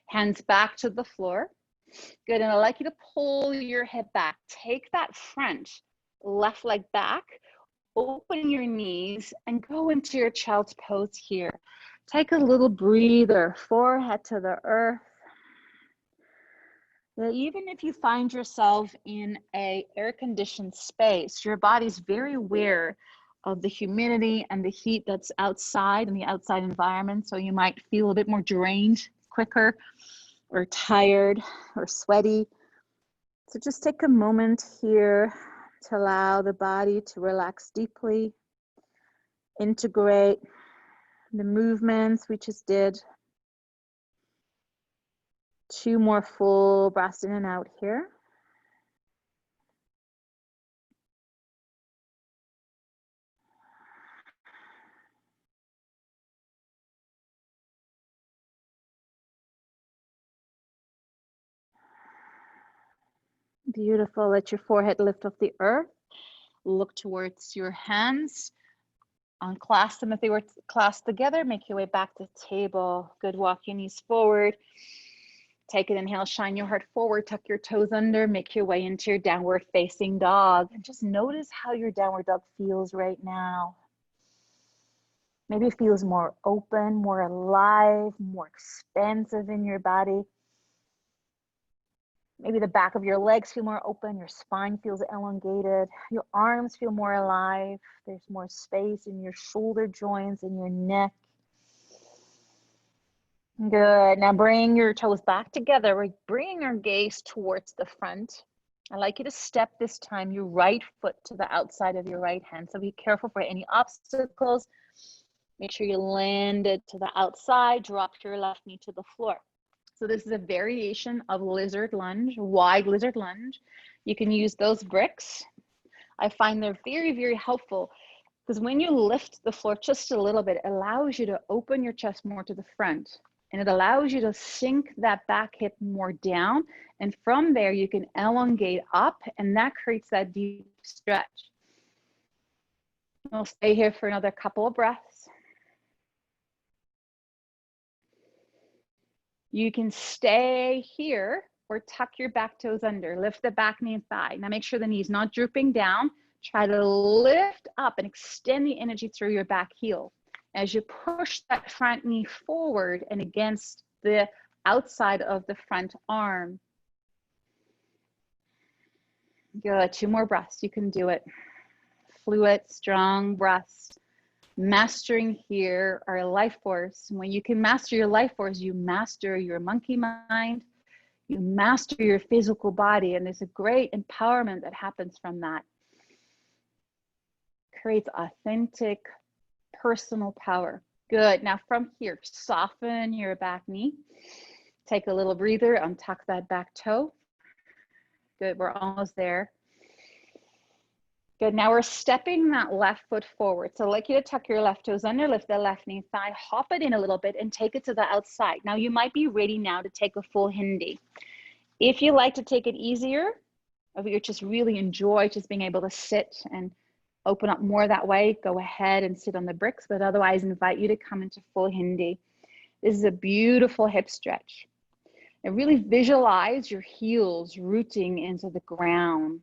Hands back to the floor. Good, and I'd like you to pull your head back. Take that front left leg back, open your knees, and go into your child's pose here. Take a little breather, forehead to the earth. Now, even if you find yourself in an air-conditioned space, your body's very aware of the humidity and the heat that's outside in the outside environment, so you might feel a bit more drained quicker, or tired or sweaty. So just take a moment here to allow the body to relax deeply, integrate the movements we just did. 2 more full breaths in and out here. Beautiful. Let your forehead lift off the earth. Look towards your hands. Unclasp them if they were clasped together. Make your way back to table. Good. Walk your knees forward. Take an inhale, shine your heart forward, tuck your toes under, make your way into your downward facing dog. And just notice how your downward dog feels right now. Maybe it feels more open, more alive, more expansive in your body. Maybe the back of your legs feel more open, your spine feels elongated, your arms feel more alive. There's more space in your shoulder joints, in your neck. Good. Now bring your toes back together. We're bringing our gaze towards the front. I'd like you to step this time your right foot to the outside of your right hand. So be careful for any obstacles. Make sure you land it to the outside. Drop your left knee to the floor. So this is a variation of lizard lunge, wide lizard lunge. You can use those bricks. I find they're very, very helpful because when you lift the floor just a little bit, it allows you to open your chest more to the front. And it allows you to sink that back hip more down. And from there, you can elongate up, and that creates that deep stretch. We'll stay here for another couple of breaths. You can stay here or tuck your back toes under. Lift the back knee and thigh. Now make sure the knee's not drooping down. Try to lift up and extend the energy through your back heel. As you push that front knee forward and against the outside of the front arm. Good. 2 more breaths. You can do it. Fluid, strong breaths. Mastering here our life force. When you can master your life force, you master your monkey mind. You master your physical body. And there's a great empowerment that happens from that. Creates authentic personal power. Good. Now from here, soften your back knee. Take a little breather, untuck that back toe. Good. We're almost there. Good. Now we're stepping that left foot forward. So I'd like you to tuck your left toes under, lift the left knee thigh, hop it in a little bit and take it to the outside. Now you might be ready now to take a full hindi. If you like to take it easier, if you just really enjoy just being able to sit and open up more that way, go ahead and sit on the bricks, but otherwise invite you to come into full hindi. This is a beautiful hip stretch. And really visualize your heels rooting into the ground.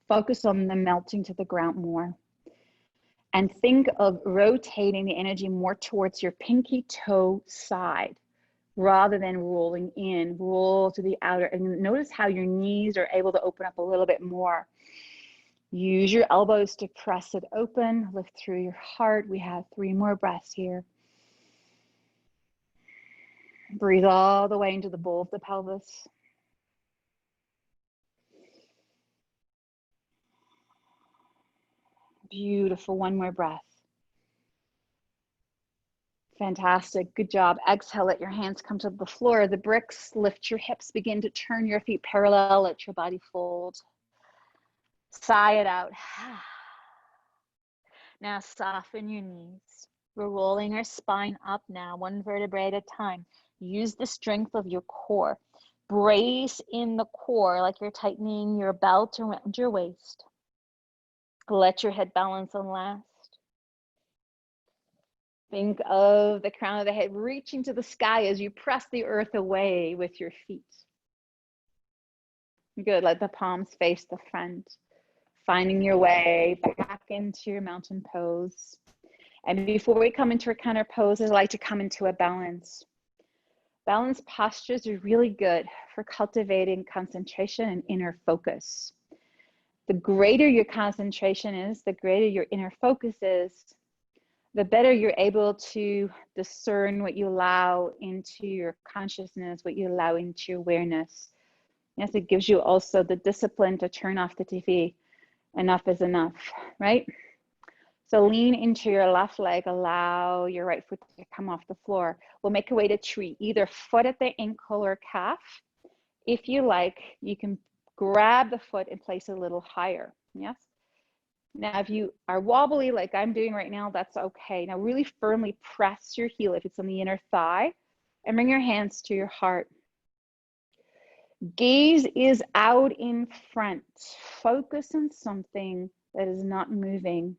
Focus on them melting to the ground more. And think of rotating the energy more towards your pinky toe side rather than rolling in. Roll to the outer. And notice how your knees are able to open up a little bit more. Use your elbows to press it open. Lift through your heart. We have 3 more breaths here. Breathe all the way into the bowl of the pelvis. Beautiful. 1 more breath. Fantastic. Good job. Exhale. Let your hands come to the floor. The bricks. Lift your hips. Begin to turn your feet parallel. Let your body fold. Sigh it out. Now soften your knees. We're rolling our spine up now, 1 vertebrae at a time. Use the strength of your core. Brace in the core like you're tightening your belt around your waist. Let your head balance on last. Think of the crown of the head reaching to the sky as you press the earth away with your feet. Good. Let the palms face the front. Finding your way back into your mountain pose. And before we come into our counter pose, I'd like to come into a balance. Balanced postures are really good for cultivating concentration and inner focus. The greater your concentration is, the greater your inner focus is, the better you're able to discern what you allow into your consciousness, what you allow into your awareness. Yes, it gives you also the discipline to turn off the TV. Enough is enough, right? So lean into your left leg, allow your right foot to come off the floor. We'll make a way to tree, either foot at the ankle or calf. If you like, you can grab the foot and place it a little higher, yes? Now, if you are wobbly like I'm doing right now, that's okay. Now really firmly press your heel if it's on the inner thigh and bring your hands to your heart. Gaze is out in front. Focus on something that is not moving.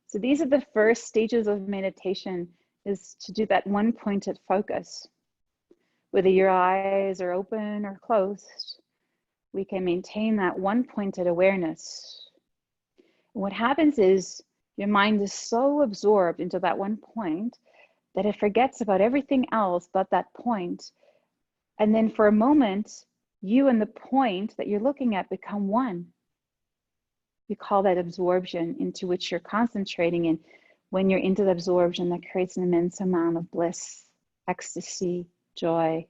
So these are the first stages of meditation, is to do that one pointed focus. Whether your eyes are open or closed, we can maintain that one pointed awareness. And what happens is your mind is so absorbed into that one point that it forgets about everything else but that point. And then for a moment, you and the point that you're looking at become one. We call that absorption, into which you're concentrating. And when you're into the absorption, that creates an immense amount of bliss, ecstasy, joy.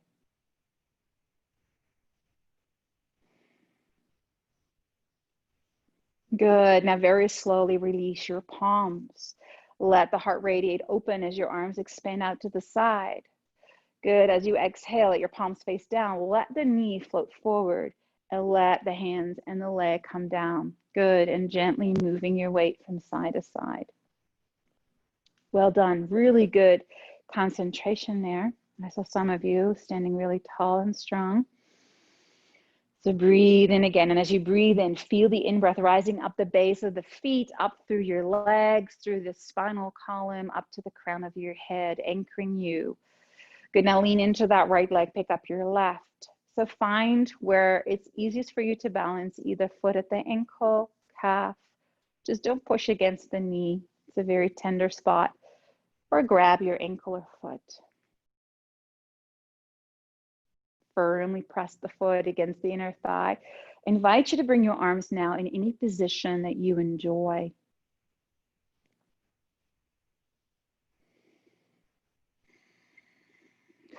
Good. Now very slowly release your palms. Let the heart radiate open as your arms expand out to the side. Good. As you exhale, let your palms face down. Let the knee float forward and let the hands and the leg come down. Good. And gently moving your weight from side to side. Well done. Really good concentration there. I saw some of you standing really tall and strong. So breathe in again. And as you breathe in, feel the in-breath rising up the base of the feet, up through your legs, through the spinal column, up to the crown of your head, anchoring you. Good. Now lean into that right leg, pick up your left. So find where it's easiest for you to balance, either foot at the ankle, calf. Just don't push against the knee. It's a very tender spot. Or grab your ankle or foot. Firmly press the foot against the inner thigh. I invite you to bring your arms now in any position that you enjoy.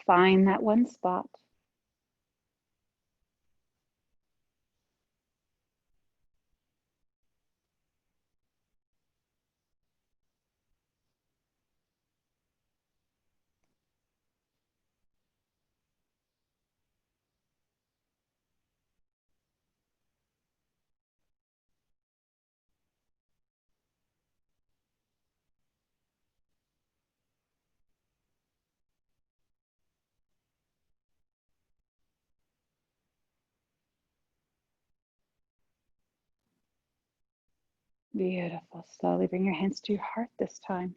Find that one spot. Beautiful. Slowly bring your hands to your heart this time.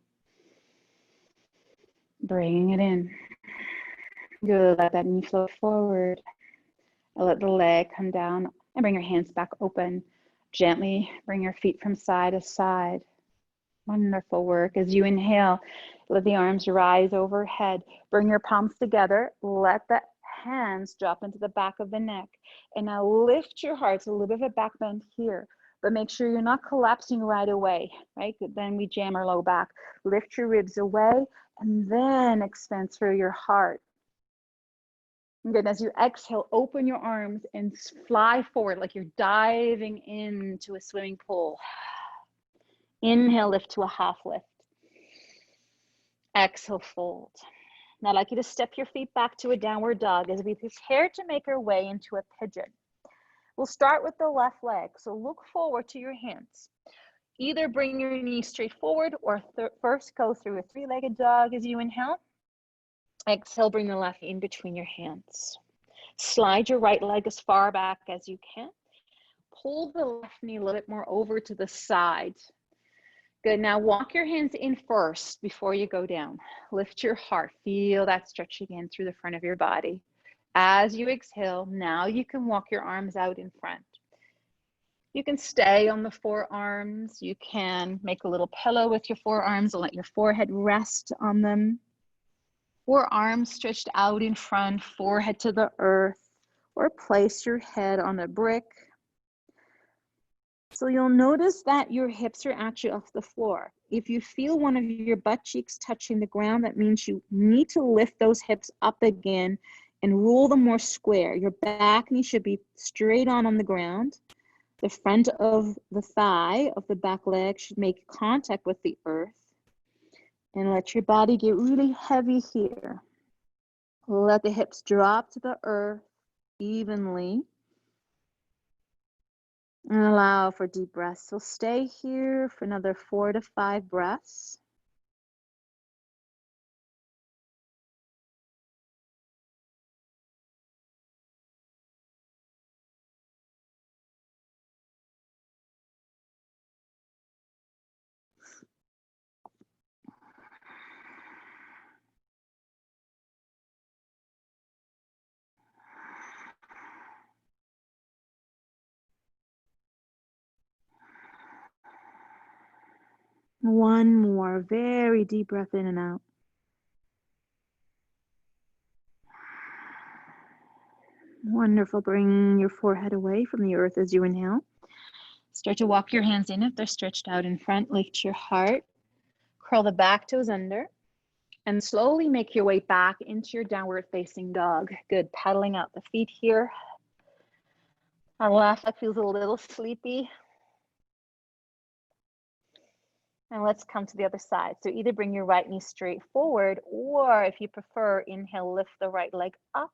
Bringing it in. Good. Let that knee float forward. Let the leg come down and bring your hands back open. Gently bring your feet from side to side. Wonderful work. As you inhale, let the arms rise overhead. Bring your palms together. Let the hands drop into the back of the neck. And now lift your heart. So a little bit of a back bend here. But make sure you're not collapsing right away, right? Then we jam our low back. Lift your ribs away and then expand through your heart. Good. As you exhale, open your arms and fly forward like you're diving into a swimming pool. Inhale, lift to a half lift. Exhale, fold. Now I'd like you to step your feet back to a downward dog as we prepare to make our way into a pigeon. We'll start with the left leg. So look forward to your hands. Either bring your knees straight forward or first go through a three-legged dog as you inhale. Exhale, bring the left in between your hands. Slide your right leg as far back as you can. Pull the left knee a little bit more over to the side. Good. Now walk your hands in first before you go down. Lift your heart. Feel that stretch again through the front of your body. As you exhale, now you can walk your arms out in front. You can stay on the forearms. You can make a little pillow with your forearms and let your forehead rest on them. Forearms stretched out in front, forehead to the earth, or place your head on a brick. So you'll notice that your hips are actually off the floor. If you feel one of your butt cheeks touching the ground, that means you need to lift those hips up again and roll them more square. Your back knee should be straight on the ground. The front of the thigh of the back leg should make contact with the earth. And let your body get really heavy here. Let the hips drop to the earth evenly. And allow for deep breaths. So stay here for another 4 to 5 breaths. One more, very deep breath in and out. Wonderful. Bring your forehead away from the earth as you inhale. Start to walk your hands in if they're stretched out in front. Lift your heart. Curl the back toes under. And slowly make your way back into your downward facing dog. Good. Paddling out the feet here. Our left leg feels a little sleepy. And let's come to the other side. So either bring your right knee straight forward, or if you prefer, inhale, lift the right leg up.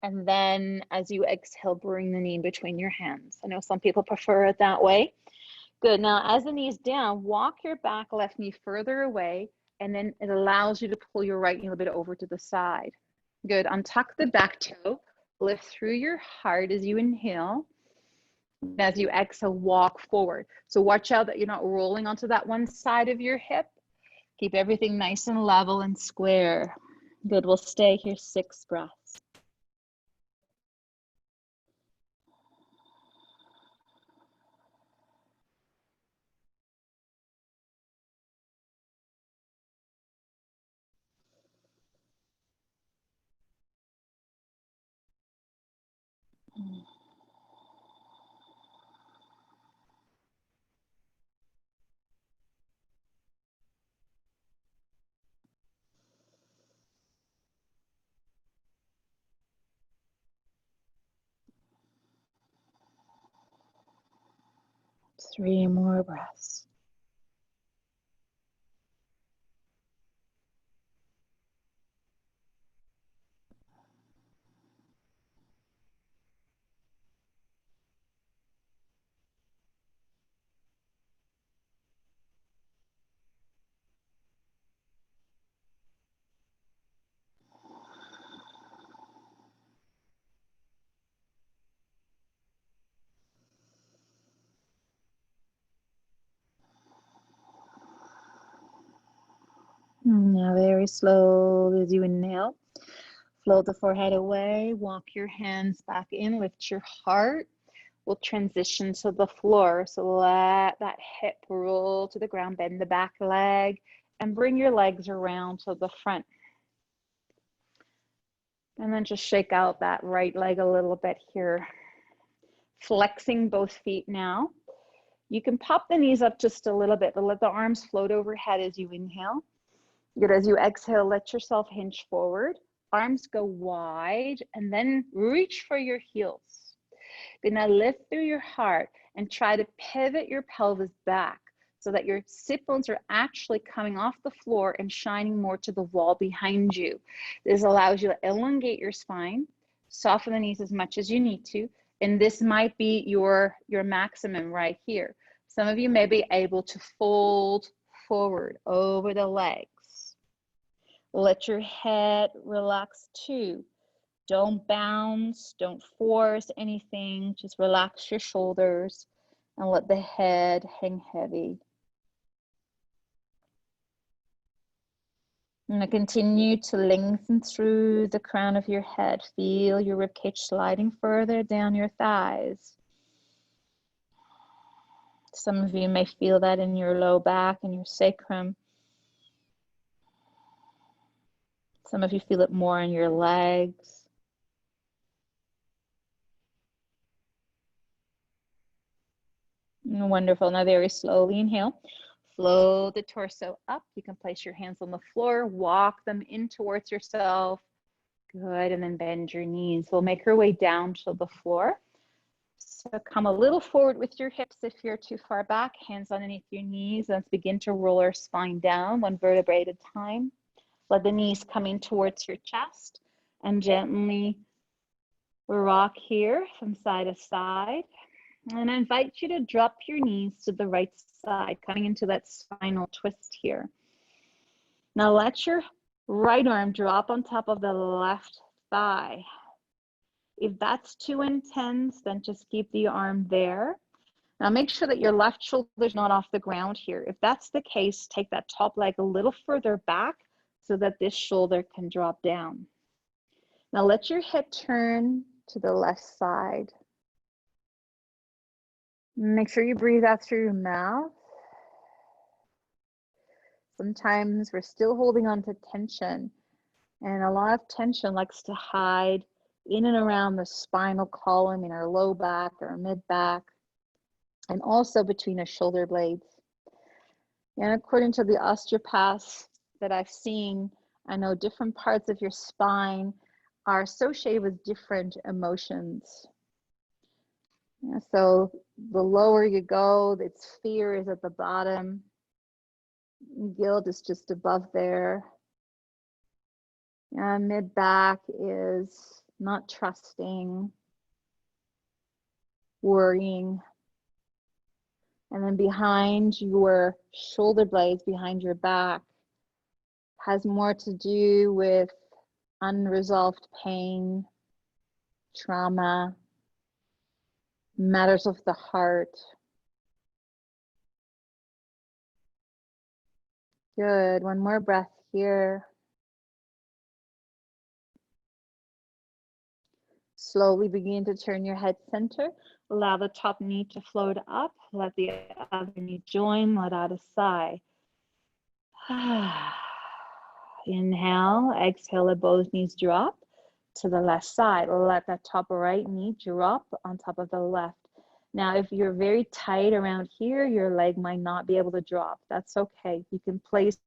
And then as you exhale, bring the knee in between your hands. I know some people prefer it that way. Good. Now, as the knee's down, walk your back left knee further away, and then it allows you to pull your right knee a little bit over to the side. Good. Untuck the back toe. Lift through your heart as you inhale. And as you exhale, walk forward. So watch out that you're not rolling onto that one side of your hip. Keep everything nice and level and square. Good. We'll stay here 6 breaths. Three more breaths. Now very slowly as you inhale, float the forehead away, walk your hands back in, lift your heart. We'll transition to the floor. So let that hip roll to the ground, bend the back leg, and bring your legs around to the front. And then just shake out that right leg a little bit here. Flexing both feet now. You can pop the knees up just a little bit, but let the arms float overhead as you inhale. Good. As you exhale, let yourself hinge forward. Arms go wide, and then reach for your heels. Then now lift through your heart and try to pivot your pelvis back so that your sit bones are actually coming off the floor and shining more to the wall behind you. This allows you to elongate your spine, soften the knees as much as you need to, and this might be your maximum right here. Some of you may be able to fold forward over the legs. Let your head relax too. Don't bounce, don't force anything. Just relax your shoulders and let the head hang heavy. And now continue to lengthen through the crown of your head. Feel your ribcage sliding further down your thighs. Some of you may feel that in your low back and your sacrum. Some of you feel it more in your legs. Wonderful. Now very slowly inhale. Float the torso up. You can place your hands on the floor. Walk them in towards yourself. Good. And then bend your knees. We'll make our way down to the floor. So come a little forward with your hips if you're too far back. Hands underneath your knees. Let's begin to roll our spine down, one vertebrae at a time. Let the knees come in towards your chest and gently rock here from side to side. And I invite you to drop your knees to the right side, coming into that spinal twist here. Now let your right arm drop on top of the left thigh. If that's too intense, then just keep the arm there. Now make sure that your left shoulder is not off the ground here. If that's the case, take that top leg a little further back so that this shoulder can drop down. Now let your hip turn to the left side. Make sure you breathe out through your mouth. Sometimes we're still holding on to tension, and a lot of tension likes to hide in and around the spinal column in our low back or mid back, and also between our shoulder blades. And according to the osteopaths that I've seen, I know different parts of your spine are associated with different emotions. Yeah, so the lower you go, its fear is at the bottom. Guilt is just above there. Mid back is not trusting, worrying. And then behind your shoulder blades, behind your back, has more to do with unresolved pain, trauma, matters of the heart. Good. One more breath here. Slowly begin to turn your head center. Allow the top knee to float up. Let the other knee join. Let out a sigh. Inhale. Exhale. Let both knees drop to the left side. Let that top right knee drop on top of the left. Now, if you're very tight around here, your leg might not be able to drop. That's okay. You can place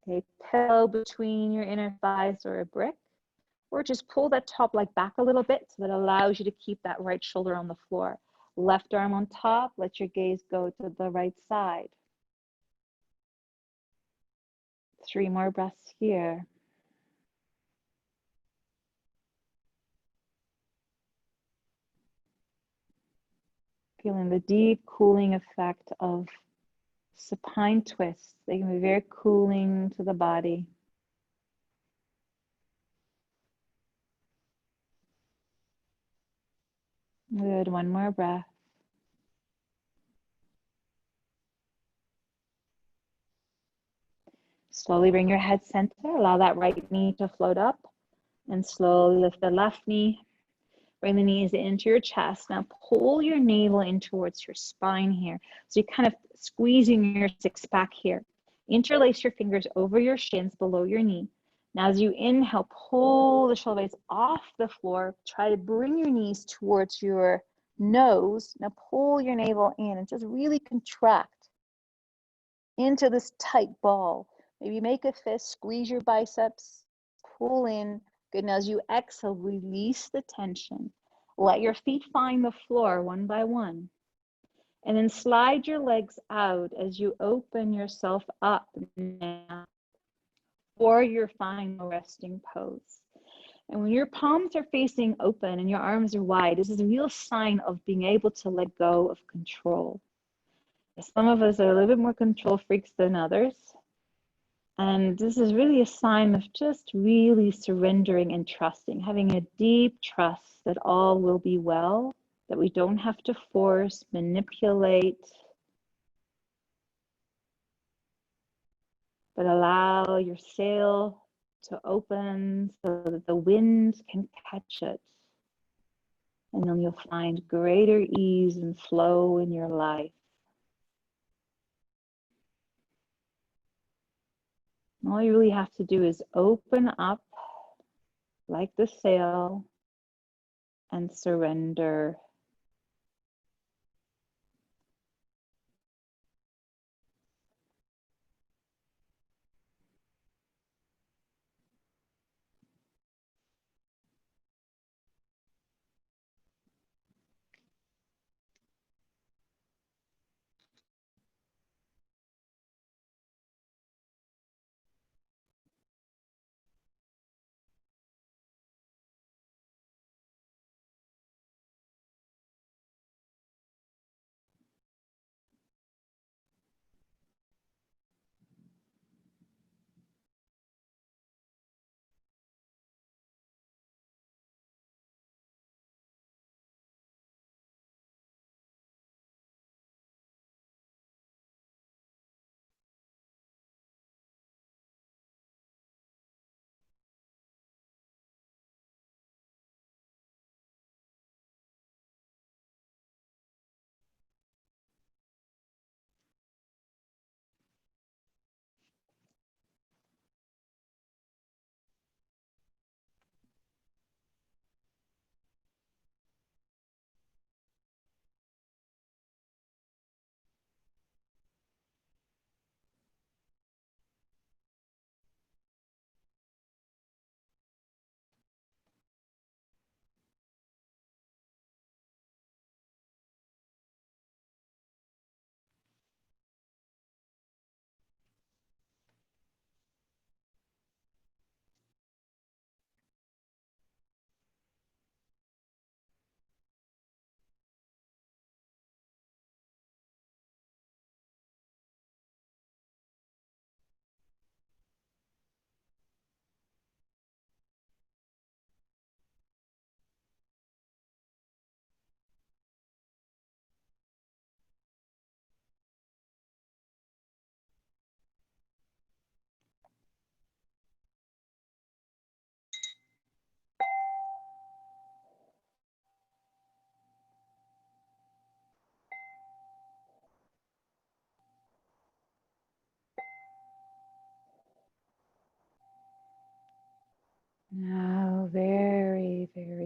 a pillow between your inner thighs or a brick, or just pull that top leg back a little bit so that allows you to keep that right shoulder on the floor. Left arm on top, let your gaze go to the right side. 3 more breaths here. Feeling the deep cooling effect of supine twists. They can be very cooling to the body. Good, one more breath. Slowly bring your head center. Allow that right knee to float up. And slowly lift the left knee. Bring the knees into your chest. Now pull your navel in towards your spine here. So you're kind of squeezing your six pack here. Interlace your fingers over your shins below your knee. Now as you inhale, pull the shoulder blades off the floor. Try to bring your knees towards your nose. Now pull your navel in and just really contract into this tight ball. Maybe make a fist, squeeze your biceps, pull in. Good. Now as you exhale, release the tension. Let your feet find the floor one by one. And then slide your legs out as you open yourself up now for your final resting pose. And when your palms are facing open and your arms are wide, this is a real sign of being able to let go of control. Some of us are a little bit more control freaks than others. And this is really a sign of just really surrendering and trusting, having a deep trust that all will be well, that we don't have to force, manipulate, but allow your sail to open so that the wind can catch it. And then you'll find greater ease and flow in your life. All you really have to do is open up like the sail and surrender.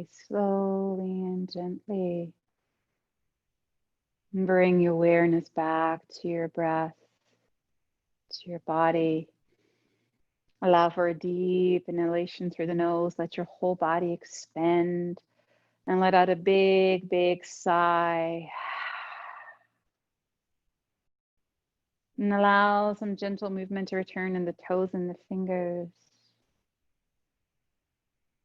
Very slowly and gently. Bring your awareness back to your breath, to your body. Allow for a deep inhalation through the nose. Let your whole body expand and let out a big, big sigh. And allow some gentle movement to return in the toes and the fingers.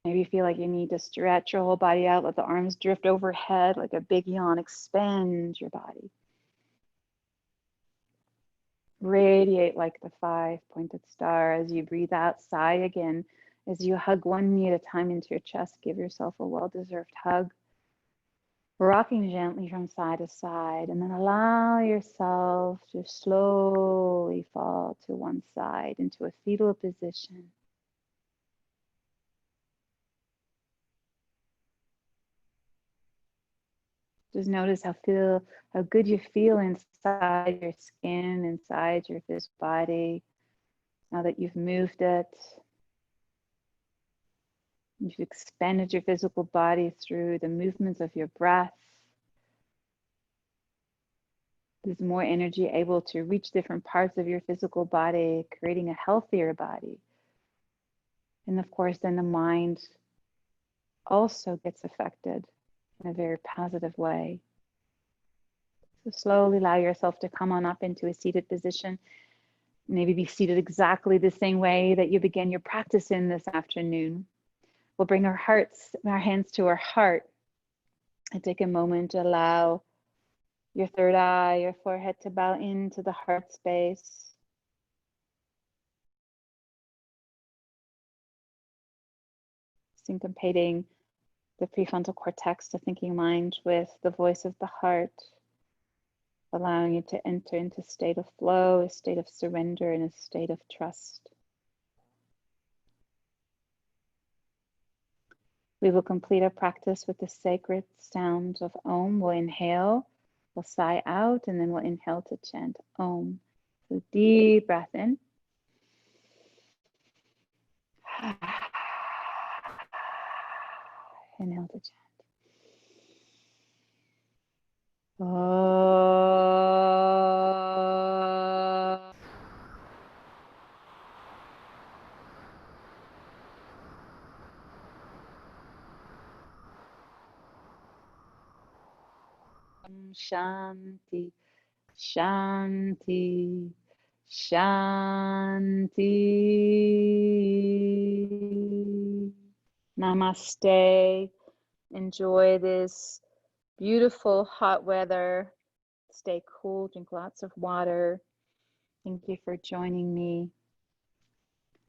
Maybe you feel like you need to stretch your whole body out. Let the arms drift overhead like a big yawn. Expand your body. Radiate like the 5-pointed star as you breathe out. Sigh again as you hug one knee at a time into your chest. Give yourself a well-deserved hug. Rocking gently from side to side, and then allow yourself to slowly fall to one side into a fetal position. Just notice how good you feel inside your skin, inside your physical body, now that you've moved it. You've expanded your physical body through the movements of your breath. There's more energy able to reach different parts of your physical body, creating a healthier body. And of course, then the mind also gets affected in a very positive way. So slowly allow yourself to come on up into a seated position. Maybe be seated exactly the same way that you began your practice in this afternoon. We'll bring our hands to our heart and take a moment to allow your third eye, your forehead to bow into the heart space. Syncopating the prefrontal cortex, the thinking mind, with the voice of the heart, allowing you to enter into a state of flow, a state of surrender, and a state of trust. We will complete our practice with the sacred sound of Om. We'll inhale, we'll sigh out, and then we'll inhale to chant Om. So deep breath in. Inhale to chant. Shanti, Shanti, Shanti. Namaste. Enjoy this beautiful hot weather. Stay cool, drink lots of water. Thank you for joining me.